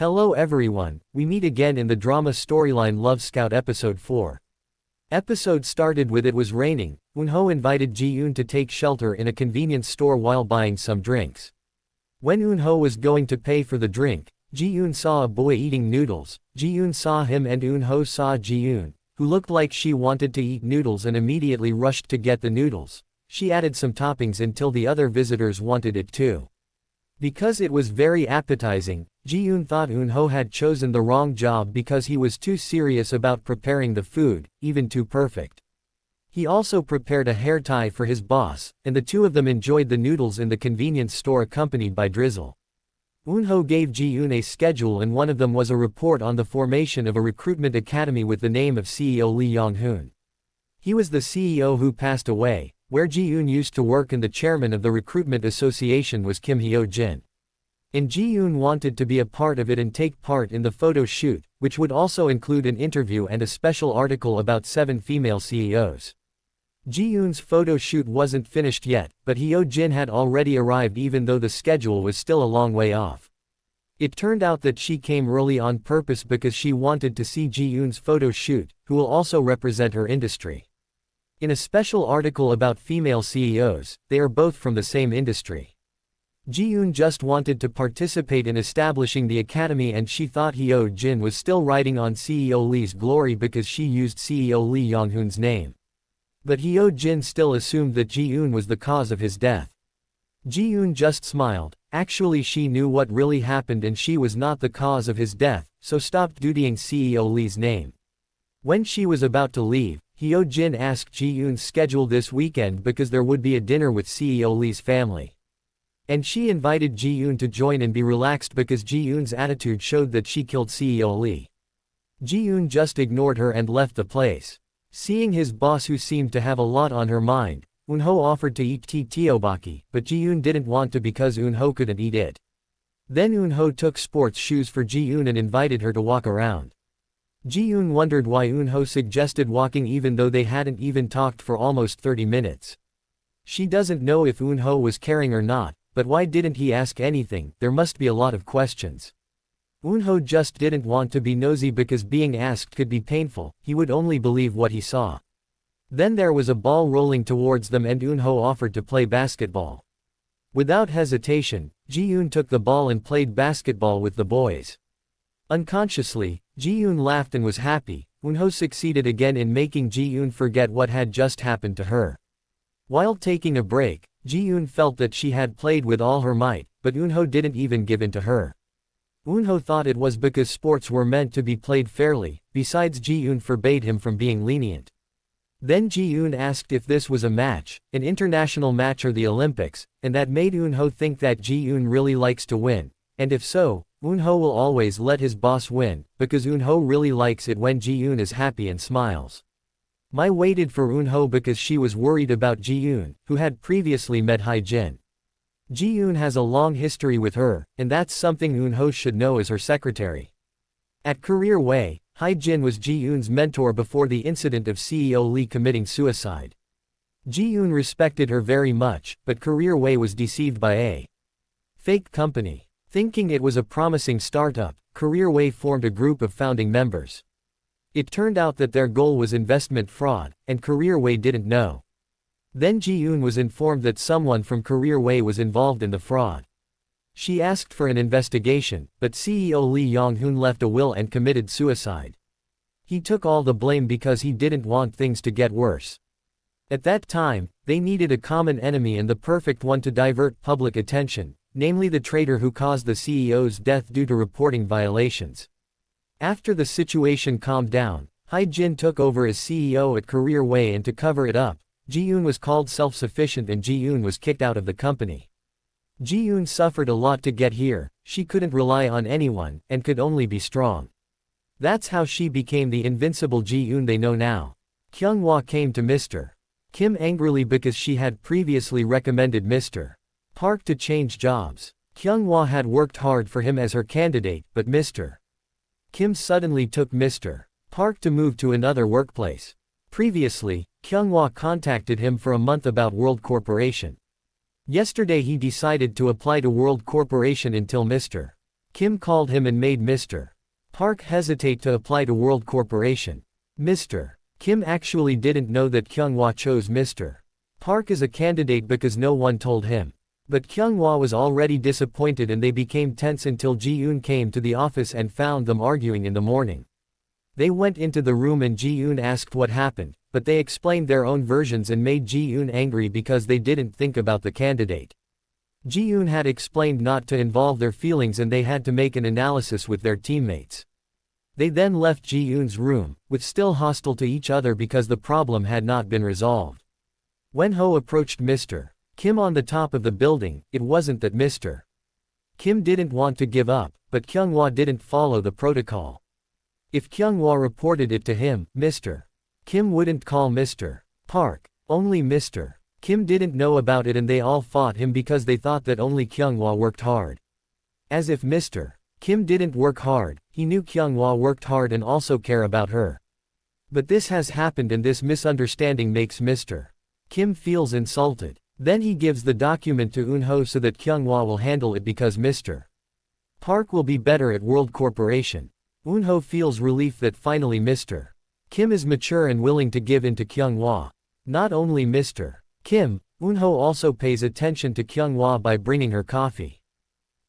Hello everyone, we meet again in the drama storyline Love Scout episode 4. Episode started with it was raining. Eun Ho invited Ji Eun to take shelter in a convenience store while buying some drinks. When Eun Ho was going to pay for the drink, Ji Eun saw a boy eating noodles. Ji Eun saw him and Eun Ho saw Ji Eun, who looked like she wanted to eat noodles and immediately rushed to get the noodles. She added some toppings until the other visitors wanted it too. Because it was very appetizing, Ji Eun thought Eun Ho had chosen the wrong job because he was too serious about preparing the food, even too perfect. He also prepared a hair tie for his boss, and the two of them enjoyed the noodles in the convenience store accompanied by drizzle. Eun Ho gave Ji Eun a schedule and one of them was a report on the formation of a recruitment academy with the name of CEO Lee Yong-hoon. He was the CEO who passed away, where Ji Eun used to work, and the chairman of the recruitment association was Kim Hyo-jin. And Ji Eun wanted to be a part of it and take part in the photo shoot, which would also include an interview and a special article about 7 female CEOs. Ji Eun's photo shoot wasn't finished yet, but Hyo-jin had already arrived even though the schedule was still a long way off. It turned out that she came early on purpose because she wanted to see Ji Eun's photo shoot, who will also represent her industry. In a special article about female CEOs, they are both from the same industry. Ji Eun just wanted to participate in establishing the academy and she thought Hyo-jin was still riding on CEO Lee's glory because she used CEO Lee Yong-hoon's name. But Hyo-jin still assumed that Ji Eun was the cause of his death. Ji Eun just smiled. Actually she knew what really happened and she was not the cause of his death, so stopped dutying CEO Lee's name. When she was about to leave, Hyo-jin asked Ji Eun's schedule this weekend because there would be a dinner with CEO Lee's family. And she invited Ji Eun to join and be relaxed because Ji Eun's attitude showed that she killed CEO Lee. Ji Eun just ignored her and left the place. Seeing his boss who seemed to have a lot on her mind, Eun Ho offered to eat tteokbokki, but Ji Eun didn't want to because Eun Ho couldn't eat it. Then Eun Ho took sports shoes for Ji Eun and invited her to walk around. Ji Eun wondered why Eun Ho suggested walking even though they hadn't even talked for almost 30 minutes. She doesn't know if Eun Ho was caring or not, but why didn't he ask anything? There must be a lot of questions. Eun Ho just didn't want to be nosy because being asked could be painful, he would only believe what he saw. Then there was a ball rolling towards them and Eun Ho offered to play basketball. Without hesitation, Ji Eun took the ball and played basketball with the boys. Unconsciously, Ji Eun laughed and was happy. Eun Ho succeeded again in making Ji Eun forget what had just happened to her. While taking a break, Ji Eun felt that she had played with all her might, but Eun Ho didn't even give in to her. Eun Ho thought it was because sports were meant to be played fairly, besides Ji Eun forbade him from being lenient. Then Ji Eun asked if this was a match, an international match or the Olympics, and that made Eun Ho think that Ji Eun really likes to win, and if so, Eun Ho will always let his boss win, because Eun Ho really likes it when Ji Eun is happy and smiles. Mai waited for Eun Ho because she was worried about Ji Eun, who had previously met Hae-jin. Ji Eun has a long history with her, and that's something Eun Ho should know as her secretary. At Career Way, Hae-jin was Ji Eun's mentor before the incident of CEO Lee committing suicide. Ji Eun respected her very much, but Career Way was deceived by a fake company. Thinking it was a promising startup, Career Way formed a group of founding members. It turned out that their goal was investment fraud, and Career Way didn't know. Then Ji Eun was informed that someone from Career Way was involved in the fraud. She asked for an investigation, but CEO Lee Yong-hoon left a will and committed suicide. He took all the blame because he didn't want things to get worse. At that time, they needed a common enemy and the perfect one to divert public attention, namely the traitor who caused the CEO's death due to reporting violations. After the situation calmed down, Hae-jin took over as CEO at Career Way, and to cover it up, Ji Eun was called self-sufficient and Ji Eun was kicked out of the company. Ji Eun suffered a lot to get here. She couldn't rely on anyone, and could only be strong. That's how she became the invincible Ji Eun they know now. Kyung-hwa came to Mr. Kim angrily because she had previously recommended Mr. Park to change jobs. Kyung-hwa had worked hard for him as her candidate, but Mr. Kim suddenly took Mr. Park to move to another workplace. Previously, Kyung-hwa contacted him for a month about World Corporation. Yesterday he decided to apply to World Corporation until Mr. Kim called him and made Mr. Park hesitate to apply to World Corporation. Mr. Kim actually didn't know that Kyunghwa chose Mr. Park as a candidate because no one told him. But Kyunghwa was already disappointed and they became tense until Ji Eun came to the office and found them arguing in the morning. They went into the room and Ji Eun asked what happened, but they explained their own versions and made Ji Eun angry because they didn't think about the candidate. Ji Eun had explained not to involve their feelings and they had to make an analysis with their teammates. They then left Ji Eun's room, with still hostile to each other because the problem had not been resolved. When Ho approached Mr. Kim on the top of the building, it wasn't that Mr. Kim didn't want to give up, but Kyunghwa didn't follow the protocol. If Kyunghwa reported it to him, Mr. Kim wouldn't call Mr. Park. Only Mr. Kim didn't know about it and they all fought him because they thought that only Kyunghwa worked hard. As if Mr. Kim didn't work hard, he knew Kyunghwa worked hard and also care about her. But this has happened and this misunderstanding makes Mr. Kim feels insulted. Then he gives the document to Eun Ho so that Kyunghwa will handle it because Mr. Park will be better at World Corporation. Eun Ho feels relief that finally Mr. Kim is mature and willing to give in to Kyunghwa. Not only Mr. Kim, Eun Ho also pays attention to Kyunghwa by bringing her coffee.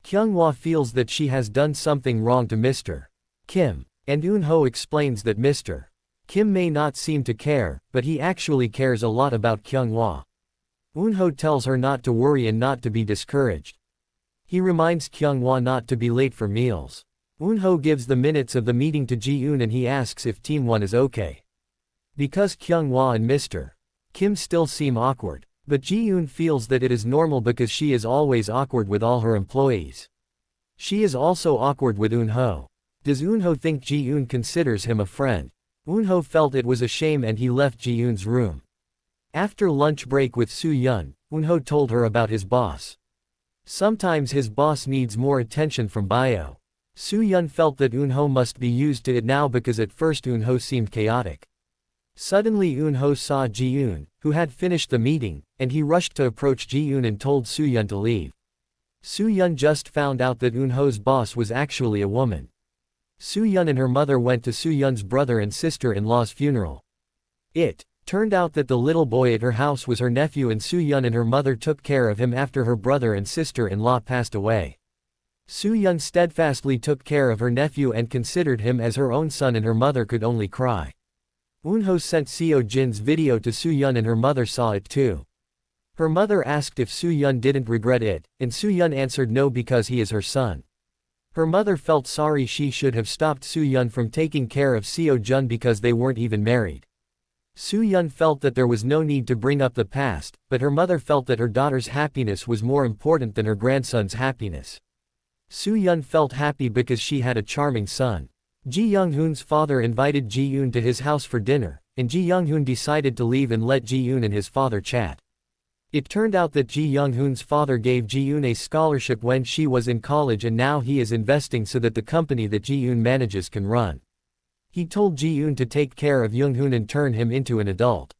Kyunghwa feels that she has done something wrong to Mr. Kim, and Eun Ho explains that Mr. Kim may not seem to care, but he actually cares a lot about Kyunghwa. Eun Ho tells her not to worry and not to be discouraged. He reminds Kyunghwa not to be late for meals. Eun Ho gives the minutes of the meeting to Ji Eun and he asks if Team 1 is okay. Because Kyunghwa and Mr. Kim still seem awkward. But Ji Eun feels that it is normal because she is always awkward with all her employees. She is also awkward with Eun Ho. Does Eun Ho think Ji Eun considers him a friend? Eun Ho felt it was a shame and he left Ji Eun's room. After lunch break with Soo Yeon, Eun Ho told her about his boss. Sometimes his boss needs more attention from Bio. Soo Yeon felt that Eun Ho must be used to it now because at first Eun Ho seemed chaotic. Suddenly Eun Ho saw Ji Eun, who had finished the meeting, and he rushed to approach Ji Eun and told Soo Yeon to leave. Soo Yeon just found out that Eun Ho's boss was actually a woman. Soo Yeon and her mother went to Soo Yeon's brother and sister-in-law's funeral. It turned out that the little boy at her house was her nephew and Soo Yeon and her mother took care of him after her brother and sister-in-law passed away. Soo Yeon steadfastly took care of her nephew and considered him as her own son and her mother could only cry. Eun Ho sent Seo Jin's video to Soo Yeon and her mother saw it too. Her mother asked if Soo Yeon didn't regret it, and Soo Yeon answered no because he is her son. Her mother felt sorry she should have stopped Soo Yeon from taking care of Seo Jun because they weren't even married. Soo Yeon felt that there was no need to bring up the past, but her mother felt that her daughter's happiness was more important than her grandson's happiness. Soo Yeon felt happy because she had a charming son. Ji Young-hoon's father invited Ji Eun to his house for dinner, and Ji Young-hoon decided to leave and let Ji Eun and his father chat. It turned out that Ji Young-hoon's father gave Ji Eun a scholarship when she was in college and now he is investing so that the company that Ji Eun manages can run. He told Ji Eun to take care of Young-hoon and turn him into an adult.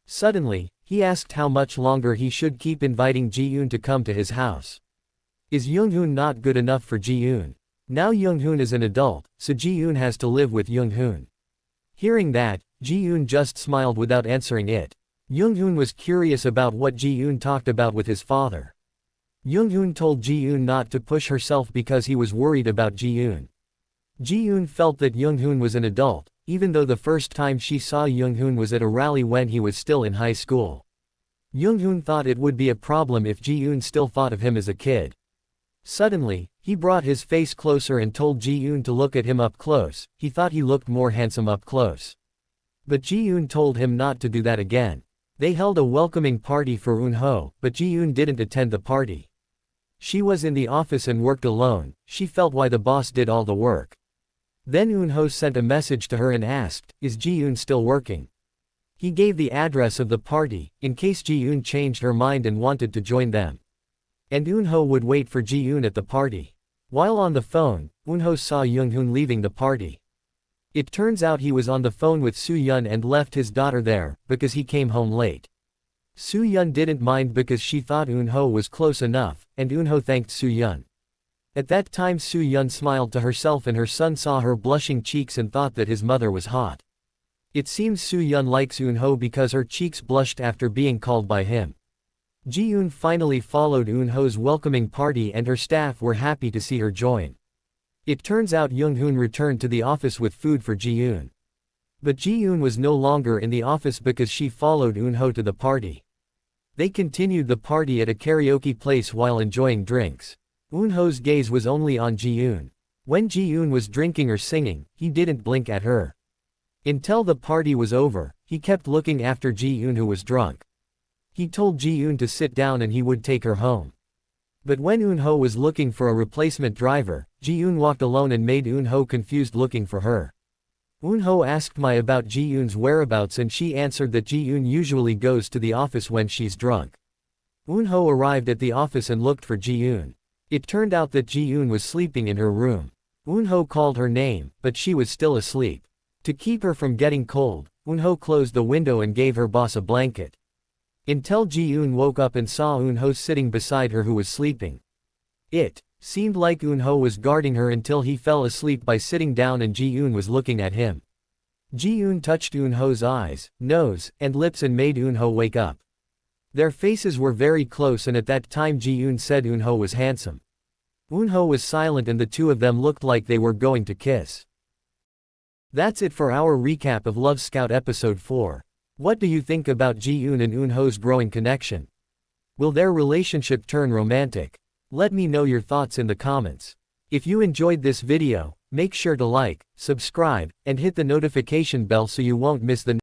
Suddenly, he asked how much longer he should keep inviting Ji Eun to come to his house. Is Young-hoon not good enough for Ji Eun? Now Young-hoon is an adult, so Ji Eun has to live with Young-hoon. Hearing that, Ji Eun just smiled without answering it. Young-hoon was curious about what Ji Eun talked about with his father. Young-hoon told Ji Eun not to push herself because he was worried about Ji Eun. Ji Eun felt that Young-hoon was an adult, even though the first time she saw Young-hoon was at a rally when he was still in high school. Young-hoon thought it would be a problem if Ji Eun still thought of him as a kid. Suddenly, he brought his face closer and told Ji Eun to look at him up close. He thought he looked more handsome up close. But Ji Eun told him not to do that again. They held a welcoming party for Eun Ho, but Ji Eun didn't attend the party. She was in the office and worked alone. She felt why the boss did all the work. Then Eun Ho sent a message to her and asked, "Is Ji Eun still working?" He gave the address of the party, in case Ji Eun changed her mind and wanted to join them. And Eun Ho would wait for Ji Eun at the party. While on the phone, Eun Ho saw Young-hoon leaving the party. It turns out he was on the phone with Soo Yeon and left his daughter there, because he came home late. Soo Yeon didn't mind because she thought Eun Ho was close enough, and Eun Ho thanked Soo Yeon. At that time Soo Yeon smiled to herself and her son saw her blushing cheeks and thought that his mother was hot. It seems Soo Yeon likes Eun Ho because her cheeks blushed after being called by him. Ji Eun finally followed Eun Ho's welcoming party and her staff were happy to see her join. It turns out Eun Eun returned to the office with food for Ji Eun. But Ji Eun was no longer in the office because she followed Eun Ho to the party. They continued the party at a karaoke place while enjoying drinks. Eun Ho's gaze was only on Ji Eun. When Ji Eun was drinking or singing, he didn't blink at her. Until the party was over, he kept looking after Ji Eun who was drunk. He told Ji Eun to sit down and he would take her home. But when Eun Ho was looking for a replacement driver, Ji Eun walked alone and made Eun Ho confused looking for her. Eun Ho asked Mai about Ji Eun's whereabouts and she answered that Ji Eun usually goes to the office when she's drunk. Eun Ho arrived at the office and looked for Ji Eun. It turned out that Ji Eun was sleeping in her room. Eun Ho called her name, but she was still asleep. To keep her from getting cold, Eun Ho closed the window and gave her boss a blanket. Until Ji Eun woke up and saw Eun Ho sitting beside her who was sleeping. It seemed like Eun Ho was guarding her until he fell asleep by sitting down and Ji Eun was looking at him. Ji Eun touched Eun Ho's eyes, nose, and lips and made Eun Ho wake up. Their faces were very close and at that time Ji Eun said Eun Ho was handsome. Eun Ho was silent and the two of them looked like they were going to kiss. That's it for our recap of Love Scout episode 4. What do you think about Ji Eun and Eun Ho's growing connection? Will their relationship turn romantic? Let me know your thoughts in the comments. If you enjoyed this video, make sure to like, subscribe, and hit the notification bell so you won't miss the